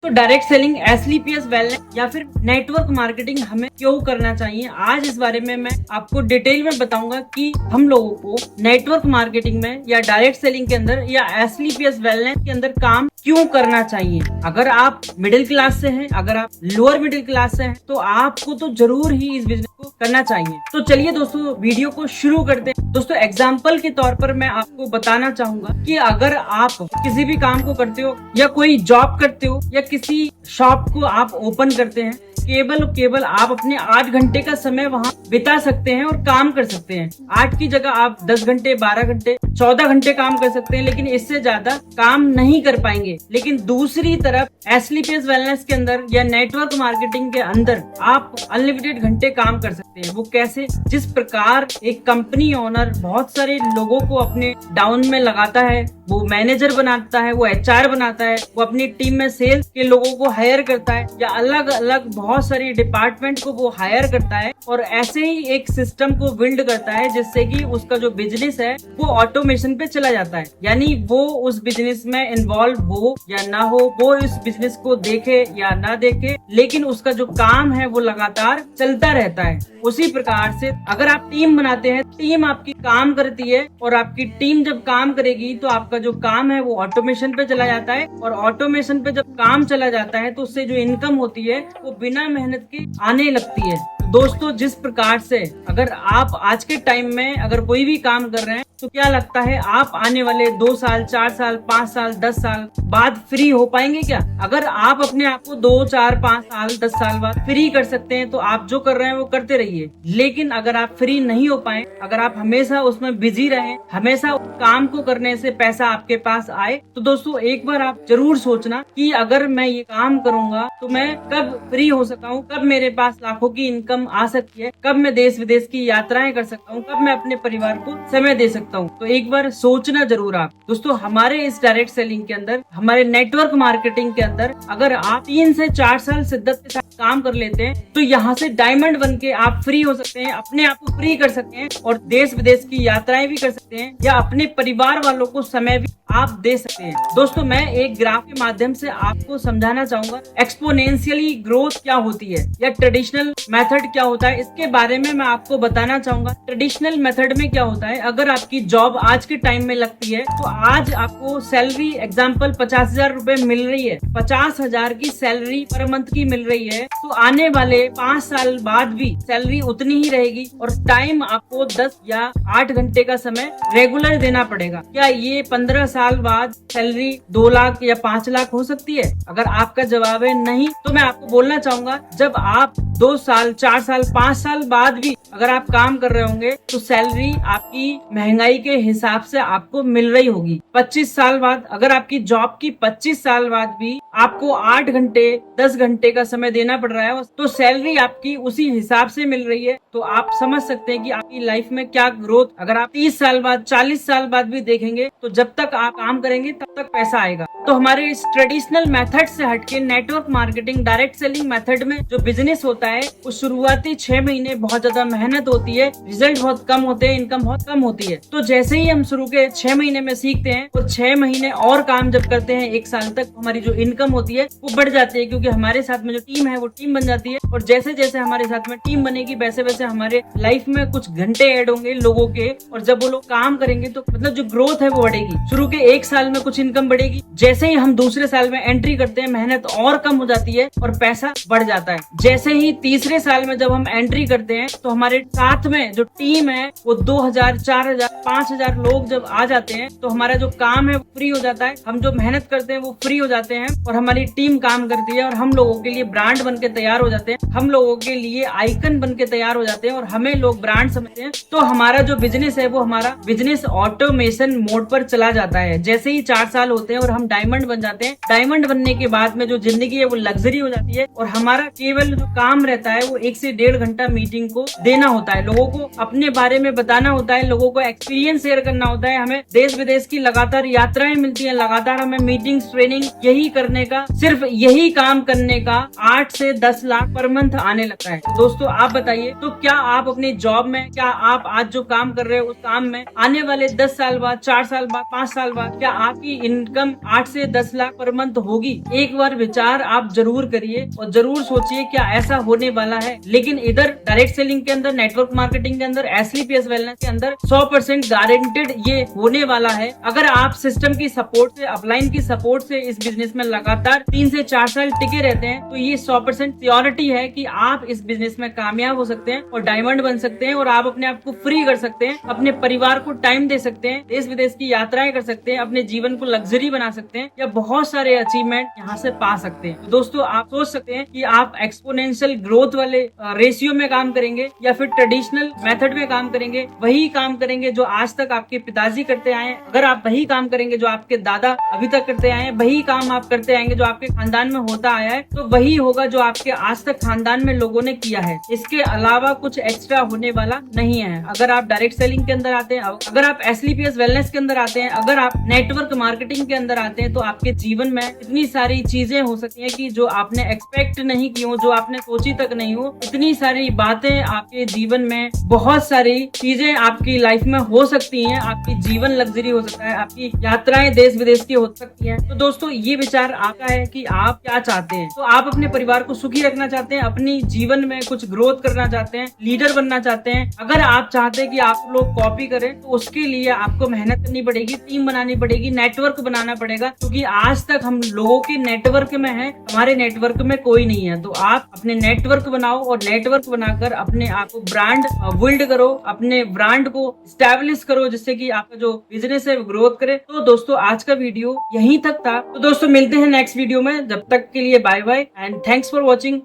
तो direct selling, एसलीपीएस, wellness या फिर नेटवर्क मार्केटिंग हमें क्यों करना चाहिए, आज इस बारे में मैं आपको डिटेल में बताऊंगा कि हम लोगों को नेटवर्क मार्केटिंग में या डायरेक्ट सेलिंग के अंदर या एसलीपीएस वेलनेस के अंदर काम क्यों करना चाहिए। अगर आप मिडिल क्लास से हैं, अगर आप लोअर मिडिल क्लास से हैं, तो आपको तो जरूर ही इस बिजनेस को करना चाहिए। तो चलिए दोस्तों वीडियो को शुरू करते हैं। दोस्तों एग्जाम्पल के तौर पर मैं आपको बताना चाहूंगा कि अगर आप किसी भी काम को करते हो या कोई जॉब करते हो या किसी शॉप को आप ओपन करते हैं, केवल आप अपने 8 घंटे का समय वहाँ बिता सकते हैं और काम कर सकते हैं। 8 की जगह आप 10 घंटे, 12 घंटे, 14 घंटे काम कर सकते हैं, लेकिन इससे ज्यादा काम नहीं कर पाएंगे। लेकिन दूसरी तरफ एसलीपीएस वेलनेस के अंदर या नेटवर्क मार्केटिंग के अंदर आप अनलिमिटेड घंटे काम कर सकते हैं। वो कैसे? जिस प्रकार एक कंपनी ओनर बहुत सारे लोगों को अपने डाउन में लगाता है, वो मैनेजर बनाता है, वो एचआर बनाता है, वो अपनी टीम में सेल्स के लोगों को हायर करता है या अलग अलग बहुत सारी डिपार्टमेंट को वो हायर करता है और ऐसे ही एक सिस्टम को बिल्ड करता है जिससे कि उसका जो बिजनेस है वो ऑटोमेशन पे चला जाता है। यानी वो उस बिजनेस में इन्वॉल्व हो या ना हो, वो इस बिजनेस को देखे या ना देखे, लेकिन उसका जो काम है वो लगातार चलता रहता है। उसी प्रकार से अगर आप टीम बनाते हैं, टीम आपकी काम करती है और आपकी टीम जब काम करेगी तो आपका जो काम है वो ऑटोमेशन पे चला जाता है और ऑटोमेशन पे जब काम चला जाता है तो उससे जो इनकम होती है वो बिना मेहनत के आने लगती है। दोस्तों जिस प्रकार से अगर आप आज के टाइम में अगर कोई भी काम कर रहे हैं तो क्या लगता है आप आने वाले 2 साल, 4 साल, 5 साल, 10 साल बाद फ्री हो पाएंगे क्या? अगर आप अपने आप को 2, 4, 5 साल, 10 साल बाद फ्री कर सकते हैं तो आप जो कर रहे हैं वो करते रहिए। लेकिन अगर आप फ्री नहीं हो पाए, अगर आप हमेशा उसमें बिजी रहें, हमेशा काम को करने से पैसा आपके पास आए, तो दोस्तों एक बार आप जरूर सोचना कि अगर मैं ये काम करूंगा तो मैं कब फ्री हो सकता हूँ, कब मेरे पास लाखों की इनकम आ सकती है, कब मैं देश विदेश की यात्राएं कर सकता हूँ, कब मैं अपने परिवार को समय दे सकता हूँ। तो एक बार सोचना जरूर आप। दोस्तों हमारे इस डायरेक्ट सेलिंग के अंदर, हमारे नेटवर्क मार्केटिंग के अंदर अगर आप 3 से 4 साल शिद्दत के साथ काम कर लेते हैं तो यहाँ से डायमंड बन के आप फ्री हो सकते हैं, अपने आप को फ्री कर सकते हैं और देश विदेश की यात्राएं भी कर सकते हैं या अपने परिवार वालों को समय भी आप दे सकते हैं। दोस्तों मैं एक ग्राफ के माध्यम से आपको समझाना चाहूंगा एक्सपोनेंशियली ग्रोथ क्या होती है या ट्रेडिशनल मेथड क्या होता है, इसके बारे में मैं आपको बताना चाहूंगा। ट्रेडिशनल मेथड में क्या होता है, अगर आपकी जॉब आज के टाइम में लगती है तो आज आपको सैलरी एग्जाम्पल 50,000 रुपए मिल रही है, 50,000 की सैलरी पर मंथ की मिल रही है, तो आने वाले 5 साल बाद भी सैलरी उतनी ही रहेगी और टाइम आपको 10 या 8 घंटे का समय रेगुलर देना पड़ेगा। क्या ये 15 साल बाद सैलरी 2 लाख या 5 लाख हो सकती है? अगर आपका जवाब है नहीं, तो मैं आपको बोलना चाहूंगा जब आप 2 साल, 4 साल, 5 साल बाद भी अगर आप काम कर रहे होंगे तो सैलरी आपकी महंगाई के हिसाब से आपको मिल रही होगी। 25 साल बाद अगर आपकी जॉब की 25 साल बाद भी आपको 8 घंटे, 10 घंटे का समय देना पड़ रहा है तो सैलरी आपकी उसी हिसाब से मिल रही है, तो आप समझ सकते हैं कि आपकी लाइफ में क्या ग्रोथ। अगर आप 30 साल बाद, 40 साल बाद भी देखेंगे तो जब तक आप काम करेंगे तब तक पैसा आएगा। तो हमारे इस ट्रेडिशनल मेथड से हटके network marketing, direct selling method में जो बिजनेस होता है वो शुरुआती 6 महीने बहुत ज्यादा मेहनत होती है, रिजल्ट बहुत कम होते हैं, इनकम बहुत कम होती है। तो जैसे ही हम शुरू के 6 महीने में सीखते हैं और 6 महीने और काम जब करते हैं 1 साल तक, हमारी जो इनकम होती है वो बढ़ जाती है, क्योंकि हमारे साथ में जो टीम है वो टीम बन जाती है और जैसे जैसे हमारे साथ में टीम बनेगी वैसे वैसे हमारे लाइफ में कुछ घंटे ऐड होंगे लोगों के, और जब वो लोग काम करेंगे तो मतलब जो ग्रोथ है वो बढ़ेगी। शुरू के 1 साल में कुछ इनकम बढ़ेगी, जैसे ही हम दूसरे साल में एंट्री करते हैं मेहनत और कम हो जाती है और पैसा बढ़ जाता है। जैसे ही तीसरे साल में जब हम एंट्री करते हैं तो हमारे साथ में जो टीम है वो 2000, 4000, 5000 लोग जब आ जाते हैं तो हमारा जो काम है वो फ्री हो जाता है, हम जो मेहनत करते हैं वो फ्री हो जाते हैं और हमारी टीम काम करती है और हम लोगों के लिए ब्रांड बन के तैयार हो जाते हैं, हम लोगों के लिए आइकन बन के तैयार हो जाते हैं और हमें लोग ब्रांड समझते हैं। तो हमारा जो बिजनेस है वो हमारा बिजनेस ऑटोमेशन मोड पर चला जाता है। जैसे ही 4 साल होते हैं और हम डायमंड बन जाते हैं, डायमंड बनने के बाद में जो जिंदगी है वो लग्जरी हो जाती है और हमारा केवल जो काम रहता है वो 1 से 1.5 घंटा मीटिंग को देना होता है, लोगों को अपने बारे में बताना होता है, लोगों को एक्सपीरियंस शेयर करना होता है। हमें देश विदेश की लगातार यात्राएं मिलती है, लगातार हमें मीटिंग्स, ट्रेनिंग, यही करने का, सिर्फ यही काम करने का 8 से 10 लाख पर मंथ आने लगता है। दोस्तों आप बताइए, तो क्या आप अपनी जॉब में, क्या आप आज जो काम कर रहे हो उस काम में आने वाले 10 साल बाद, 4 साल बाद, 5 साल बाद क्या आपकी इनकम 8 से 10 लाख पर मंथ होगी। एक बार विचार आप जरूर करिए और जरूर सोचिए क्या ऐसा होने वाला है। लेकिन इधर डायरेक्ट सेलिंग के अंदर, नेटवर्क मार्केटिंग के अंदर, एसलीपीएस वेलनेस के अंदर 100% गारंटेड ये होने वाला है। अगर आप सिस्टम की सपोर्ट से, अपलाइन की सपोर्ट से इस बिजनेस में लगातार 3 से 4 साल टिके रहते हैं तो ये 100% सियोरिटी है कि आप इस बिजनेस में कामयाब हो सकते हैं और डायमंड बन सकते हैं और आप अपने आप को फ्री कर सकते हैं, अपने परिवार को टाइम दे सकते हैं, देश विदेश की यात्राएं कर सकते हैं, अपने जीवन को लग्जरी बना सकते हैं या बहुत सारे अचीवमेंट यहाँ से पा सकते हैं। तो दोस्तों आप सोच सकते हैं कि आप एक्सपोनेंशियल ग्रोथ वाले रेशियो में काम करेंगे या फिर ट्रेडिशनल मेथड में काम करेंगे। वही काम करेंगे जो आज तक आपके पिताजी करते आए। अगर आप वही काम करेंगे जो आपके दादा अभी तक करते आए हैं, वही काम आप करते आएंगे जो आपके खानदान में होता आया है, तो वही होगा जो आपके आज तक खानदान में लोगों ने किया है। इसके अलावा कुछ एक्स्ट्रा होने वाला नहीं है। अगर आप डायरेक्ट सेलिंग के अंदर आते हैं, अगर आप एसलीपीएस वेलनेस के अंदर आते हैं, अगर आप नेटवर्क मार्केटिंग के अंदर आते हैं, तो आपके जीवन में इतनी सारी चीजें हो सकती हैं कि जो आपने एक्सपेक्ट नहीं की हो, जो आपने सोची तक नहीं हो। इतनी सारी बातें आपके जीवन में, बहुत सारी चीजें आपकी लाइफ में हो सकती हैं। आपकी जीवन लग्जरी हो सकता है, आपकी यात्राएं देश विदेश की हो सकती हैं। तो दोस्तों ये विचार आपका है कि आप क्या चाहते हैं। तो आप अपने परिवार को सुखी रखना चाहते हैं, अपनी जीवन में कुछ ग्रोथ करना चाहते हैं, लीडर बनना चाहते हैं। अगर आप चाहते हैं कि आप लोग कॉपी करें तो उसके लिए आपको मेहनत करनी पड़ेगी, टीम बनानी पड़ेगी, नेटवर्क बनाना पड़ेगा, क्योंकि आज तक हम लोगों के नेटवर्क में हैं, हमारे नेटवर्क में कोई नहीं है। तो आप अपने नेटवर्क बनाओ और नेटवर्क बनाकर अपने आप को ब्रांड बिल्ड करो, अपने ब्रांड को स्टैब्लिश करो, जिससे कि आपका जो बिजनेस है ग्रोथ करे। तो दोस्तों आज का वीडियो यहीं तक था। तो दोस्तों मिलते हैं नेक्स्ट वीडियो में, जब तक के लिए bye bye and thanks for watching.